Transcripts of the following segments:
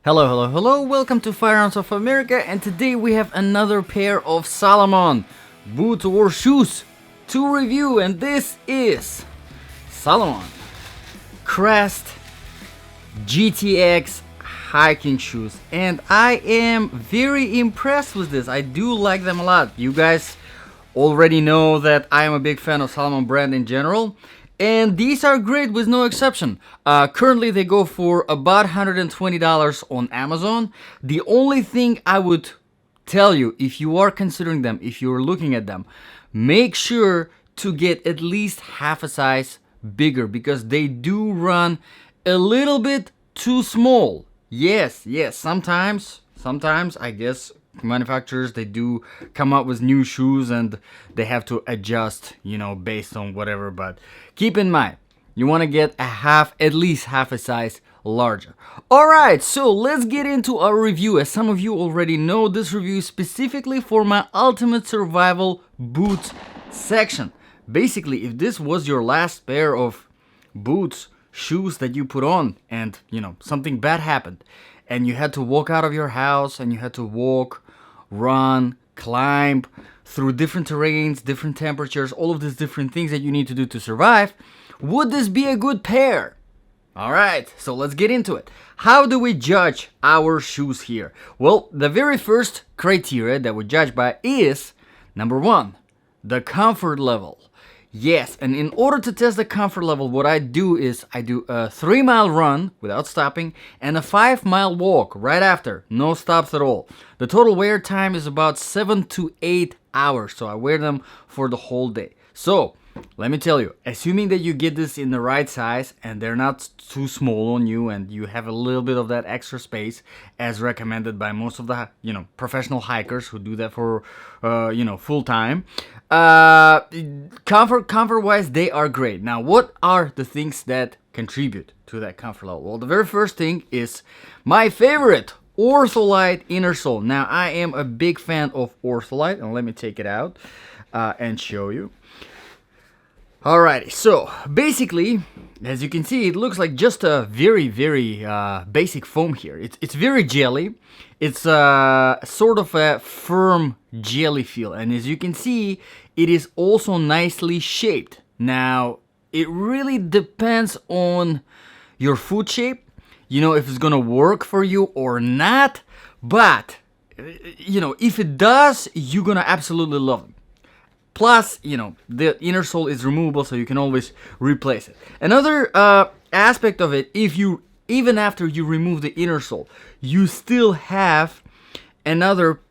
Hello, hello, hello, welcome to Firearms of America, and today we have another pair of Salomon boots or shoes to review, and this is Salomon Crest GTX hiking shoes, and I am very impressed with this. I do like them a lot. You guys already know that I am a big fan of Salomon brand in general, and these are great with no exception. Currently they go for about $120 on Amazon. The only thing I would tell you, if you are considering them, if you're looking at them, make sure to get at least half a size bigger, because they do run a little bit too small. Yes, sometimes I guess manufacturers, they do come up with new shoes and they have to adjust, based on whatever, but keep in mind you want to get at least half a size larger. All right, so let's get into our review. As some of you already know, this review is specifically for my ultimate survival boots section. Basically, if this was your last pair of boots, shoes that you put on, and something bad happened and you had to walk out of your house and you had to walk, run, climb through different terrains, different temperatures, all of these different things that you need to do to survive, would this be a good pair? All right, so let's get into it. How do we judge our shoes here? Well, the very first criteria that we judge by is, number one, the comfort level. Yes, and in order to test the comfort level, what I do is I do a 3-mile run without stopping and a 5-mile walk right after, no stops at all. The total wear time is about 7 to 8 hours, so I wear them for the whole day. So, let me tell you, assuming that you get this in the right size and they're not too small on you and you have a little bit of that extra space as recommended by most of the, professional hikers who do that for, full time. Comfort wise, they are great. Now, what are the things that contribute to that comfort level? Well, the very first thing is my favorite, Ortholite inner sole. Now, I am a big fan of Ortholite, and let me take it out and show you. Alright, so basically, as you can see, it looks like just a very, very basic foam here. It's very jelly. It's sort of a firm jelly feel, and as you can see, it is also nicely shaped. Now, it really depends on your foot shape, if it's gonna work for you or not, but, if it does, you're gonna absolutely love it. Plus, the inner sole is removable, so you can always replace it. Another aspect of it, even after you remove the inner sole, you still have another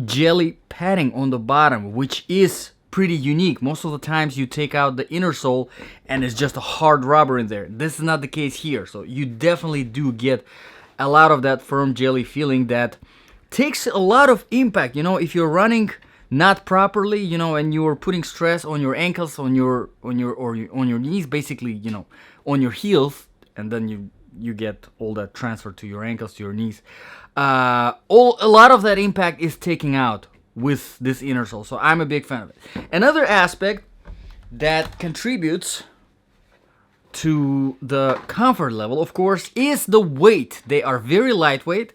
jelly padding on the bottom, which is pretty unique. Most of the times you take out the inner sole and it's just a hard rubber in there. This is not the case here, so you definitely do get a lot of that firm jelly feeling that takes a lot of impact. If you're running not properly, and you're putting stress on your ankles, on your knees, basically, on your heels, and then you get all that transfer to your ankles, to your knees. A lot of that impact is taken out with this inner sole, so I'm a big fan of it. Another aspect that contributes to the comfort level, of course, is the weight. They are very lightweight,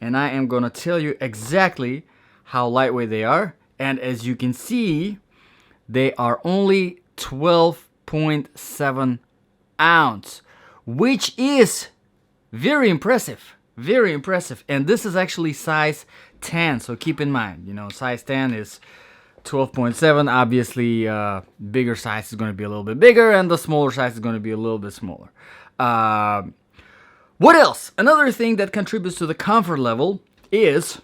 and I am gonna tell you exactly how lightweight they are. And as you can see, they are only 12.7 ounce, which is very impressive. Very impressive. And this is actually size 10, so keep in mind, size 10 is 12.7. Obviously, bigger size is going to be a little bit bigger, and the smaller size is going to be a little bit smaller. What else? Another thing that contributes to the comfort level is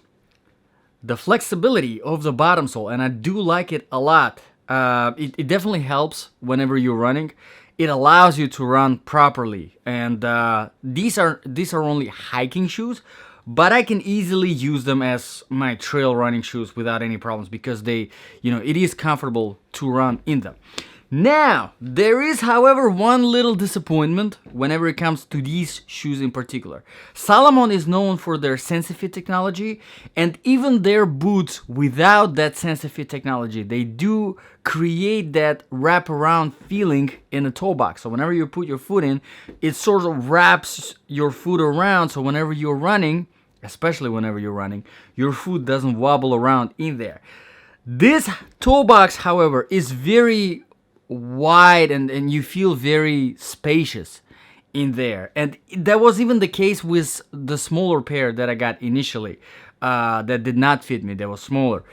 the flexibility of the bottom sole, and I do like it a lot. It definitely helps whenever you're running. It allows you to run properly, and these are only hiking shoes, but I can easily use them as my trail running shoes without any problems, because they, it is comfortable to run in them. Now, there is, however, one little disappointment whenever it comes to these shoes in particular. Salomon is known for their SensiFit technology, and even their boots without that SensiFit technology, they do create that wraparound feeling in the toe box. So whenever you put your foot in, it sort of wraps your foot around, so whenever you're running, especially whenever you're running, your foot doesn't wobble around in there. This toe box, however, is very wide and you feel very spacious in there, and that was even the case with the smaller pair that I got initially that did not fit me, that was smaller.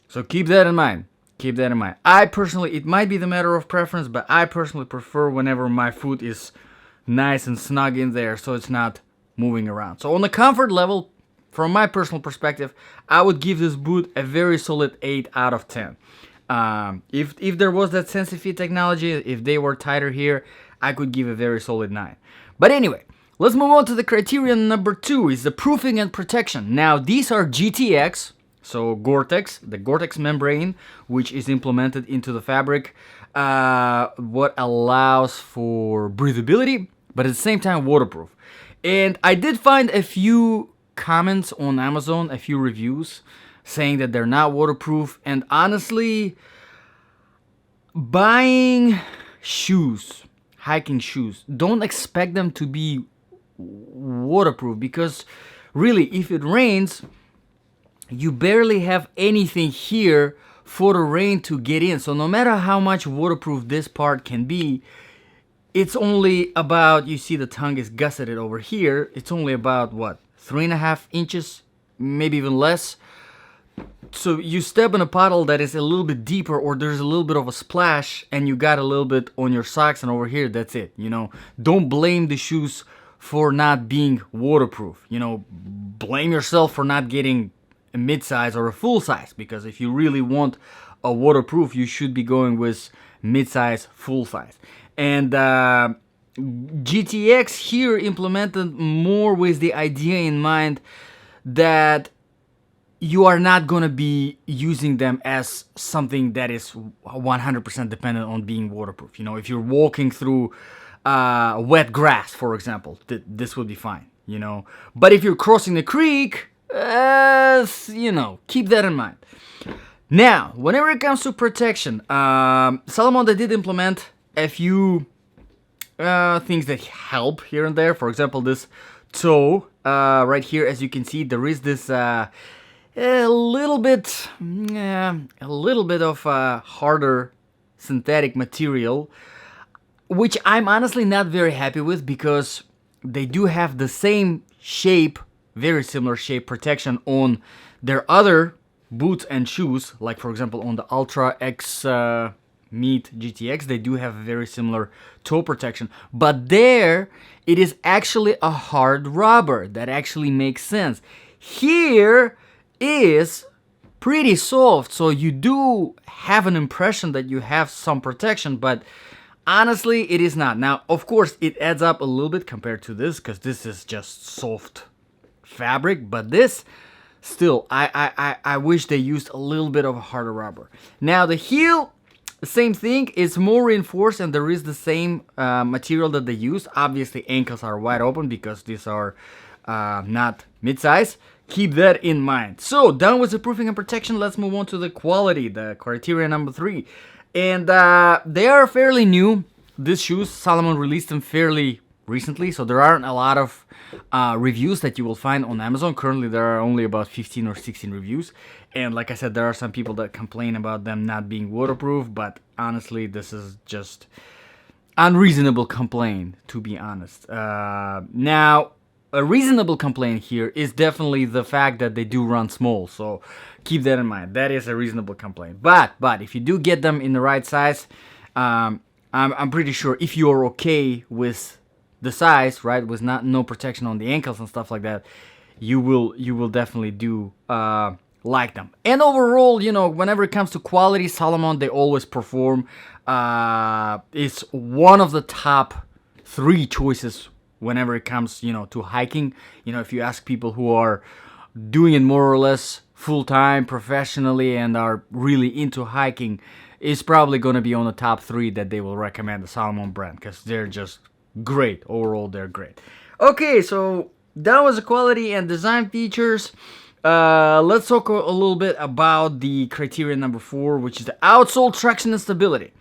So keep that in mind. I personally, it might be the matter of preference, but I personally prefer whenever my foot is nice and snug in there so it's not moving around. So on the comfort level, from my personal perspective, I would give this boot a very solid 8 out of 10. If there was that SensiFit technology, if they were tighter here, I could give a very solid 9. But anyway, let's move on to the criterion number 2, is the proofing and protection. Now, these are GTX, so GORE-TEX, the GORE-TEX membrane, which is implemented into the fabric, what allows for breathability, but at the same time waterproof. And I did find a few comments on Amazon, a few reviews, saying that they're not waterproof, and honestly, buying shoes, hiking shoes, don't expect them to be waterproof, because really, if it rains, you barely have anything here for the rain to get in. So no matter how much waterproof this part can be, it's only about, you see the tongue is gusseted over here, it's only about what, 3.5 inches, maybe even less. So you step in a puddle that is a little bit deeper, or there's a little bit of a splash, and you got a little bit on your socks, and over here, that's it. You know, don't blame the shoes for not being waterproof. You know, blame yourself for not getting a mid-size or a full size, because if you really want a waterproof, you should be going with mid-size, full size. And GTX here implemented more with the idea in mind that you are not going to be using them as something that is 100% dependent on being waterproof. You know, if you're walking through wet grass, for example, this would be fine, you know. But if you're crossing the creek, you know, keep that in mind. Now, whenever it comes to protection, Salomon, they did implement a few things that help here and there. For example, this toe right here, as you can see, there is this a little bit of harder synthetic material, which I'm honestly not very happy with, because they do have the same shape, very similar shape protection on their other boots and shoes. Like for example, on the Ultra X Meet GTX, they do have a very similar toe protection, but there it is actually a hard rubber. That actually makes sense. Here is pretty soft, so you do have an impression that you have some protection, but honestly it is not. Now of course it adds up a little bit compared to this, because this is just soft fabric, but this still, I wish they used a little bit of a harder rubber. Now the heel, the same thing, is more reinforced, and there is the same material that they use. Obviously ankles are wide open because these are not mid-size. Keep that in mind. So done with the proofing and protection, let's move on to the quality, the criteria number 3. And they are fairly new. These shoes, Salomon released them fairly recently, so there aren't a lot of reviews that you will find on Amazon. Currently there are only about 15 or 16 reviews, and like I said, there are some people that complain about them not being waterproof, but honestly this is just unreasonable complaint, to be honest. Now a reasonable complaint here is definitely the fact that they do run small, so keep that in mind. That is a reasonable complaint. But if you do get them in the right size, I'm pretty sure if you are okay with the size, right, with no protection on the ankles and stuff like that, you will definitely do like them. And overall, you know, whenever it comes to quality, Salomon, they always perform. It's one of the top 3 choices whenever it comes, you know, to hiking. You know, if you ask people who are doing it more or less full-time, professionally, and are really into hiking, is probably going to be on the top 3 that they will recommend the Salomon brand, because they're just great. Overall, they're great. Okay, so that was the quality and design features. Let's talk a little bit about the criteria number 4, which is the outsole traction and stability.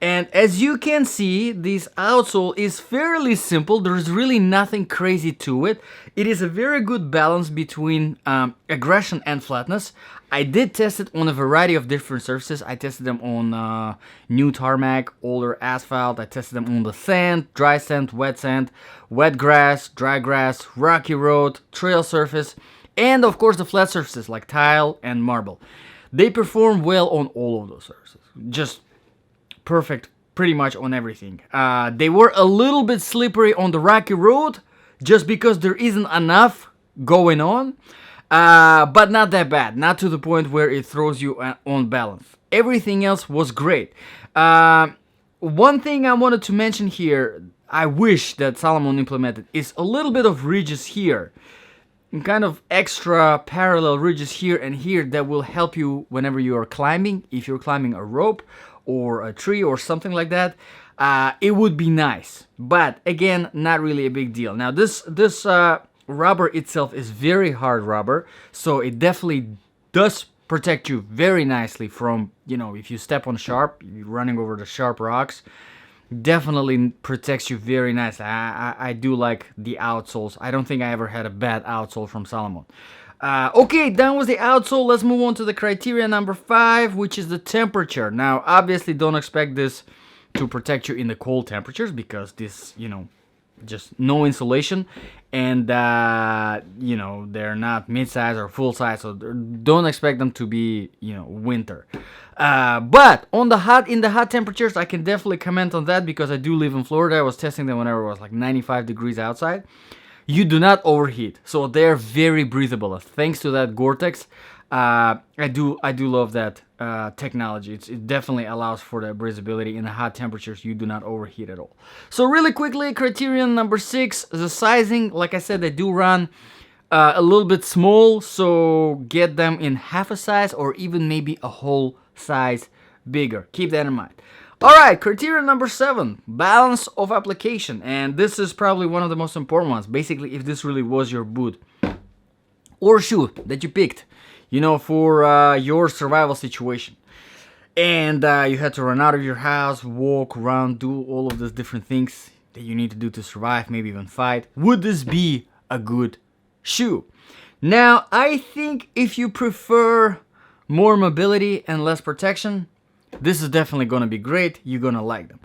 And as you can see, this outsole is fairly simple. There's really nothing crazy to it. It is a very good balance between aggression and flatness. I did test it on a variety of different surfaces. I tested them on new tarmac, older asphalt. I tested them on the sand, dry sand, wet grass, dry grass, rocky road, trail surface, and of course the flat surfaces like tile and marble. They perform well on all of those surfaces. Just perfect pretty much on everything. They were a little bit slippery on the rocky road just because there isn't enough going on, but not that bad, not to the point where it throws you on balance. Everything else was great. One thing I wanted to mention here, I wish that Salomon implemented, is a little bit of ridges here, kind of extra parallel ridges here and here that will help you whenever you are climbing. If you're climbing a rope or a tree or something like that, it would be nice. But again, not really a big deal. Now this rubber itself is very hard rubber, so it definitely does protect you very nicely from, if you step on sharp, you're running over the sharp rocks, definitely protects you very nicely. I do like the outsoles. I don't think I ever had a bad outsole from Salomon. Okay, done with the outsole. Let's move on to the criteria number 5, which is the temperature. Now, obviously, don't expect this to protect you in the cold temperatures, because this, just no insulation, and they're not mid-size or full-size, so don't expect them to be, winter. But in the hot temperatures, I can definitely comment on that, because I do live in Florida. I was testing them whenever it was like 95 degrees outside. You do not overheat, so they're very breathable. Thanks to that GORE-TEX, I do love that technology. It definitely allows for the breathability in the hot temperatures. You do not overheat at all. So really quickly, criterion number 6, the sizing. Like I said, they do run a little bit small, so get them in half a size or even maybe a whole size bigger. Keep that in mind. Alright, criteria number 7, balance of application. And this is probably one of the most important ones. Basically, if this really was your boot or shoe that you picked, for your survival situation, and you had to run out of your house, walk around, do all of those different things that you need to do to survive, maybe even fight, would this be a good shoe? Now, I think if you prefer more mobility and less protection, this is definitely going to be great. You're going to like them.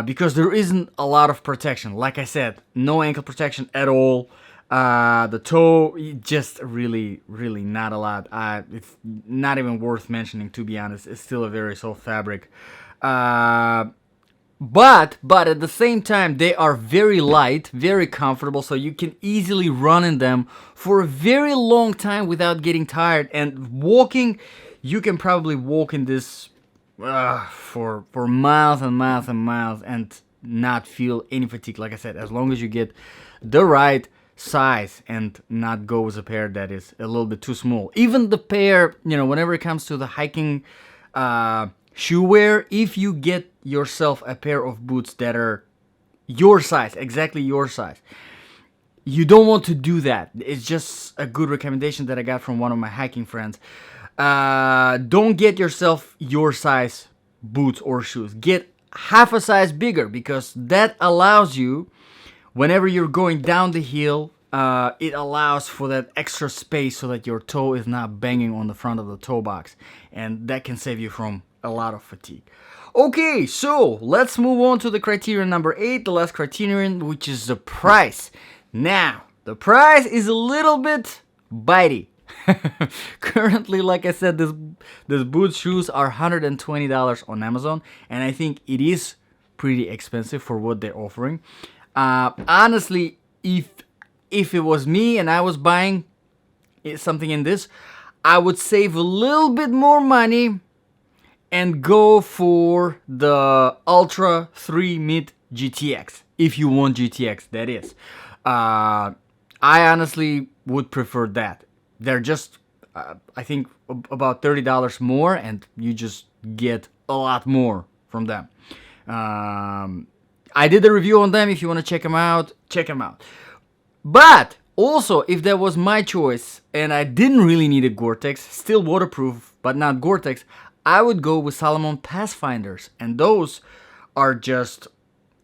Because there isn't a lot of protection. Like I said, no ankle protection at all. The toe, just really, really not a lot. It's not even worth mentioning, to be honest. It's still a very soft fabric. But at the same time, they are very light, very comfortable, so you can easily run in them for a very long time without getting tired. And walking, you can probably walk in this for miles and miles and miles and not feel any fatigue. Like I said, as long as you get the right size and not go with a pair that is a little bit too small. Even the pair, whenever it comes to the hiking shoe wear, if you get yourself a pair of boots that are your size, exactly your size, you don't want to do that. It's just a good recommendation that I got from one of my hiking friends. Don't get yourself your size boots or shoes. Get half a size bigger, because that allows you, whenever you're going down the hill, it allows for that extra space so that your toe is not banging on the front of the toe box, and that can save you from a lot of fatigue. Okay, so let's move on to the criterion number 8, the last criterion, which is the price. Now, the price is a little bit bitey. Currently, like I said, this boot shoes are $120 on Amazon, and I think it is pretty expensive for what they're offering. Honestly, if it was me and I was buying something in this, I would save a little bit more money and go for the Ultra 3 Mid GTX. If you want GTX, that is. I honestly would prefer that. They're just, I think, about $30 more, and you just get a lot more from them. I did a review on them. If you want to check them out, check them out. But also, if that was my choice and I didn't really need a GORE-TEX, still waterproof but not GORE-TEX, I would go with Salomon Pathfinders, and those are just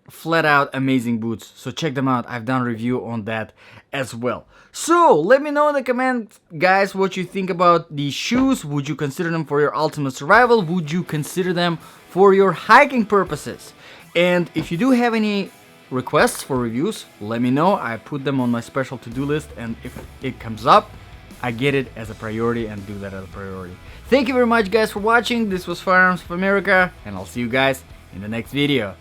flat out amazing boots. So check them out. I've done a review on that as well. So let me know in the comments, guys, what you think about these shoes. Would you consider them for your ultimate survival? Would you consider them for your hiking purposes? And if you do have any requests for reviews, let me know. I put them on my special to-do list, and if it comes up, I get it as a priority and do that as a priority. Thank you very much, guys, for watching. This was Firearms of America, and I'll see you guys in the next video.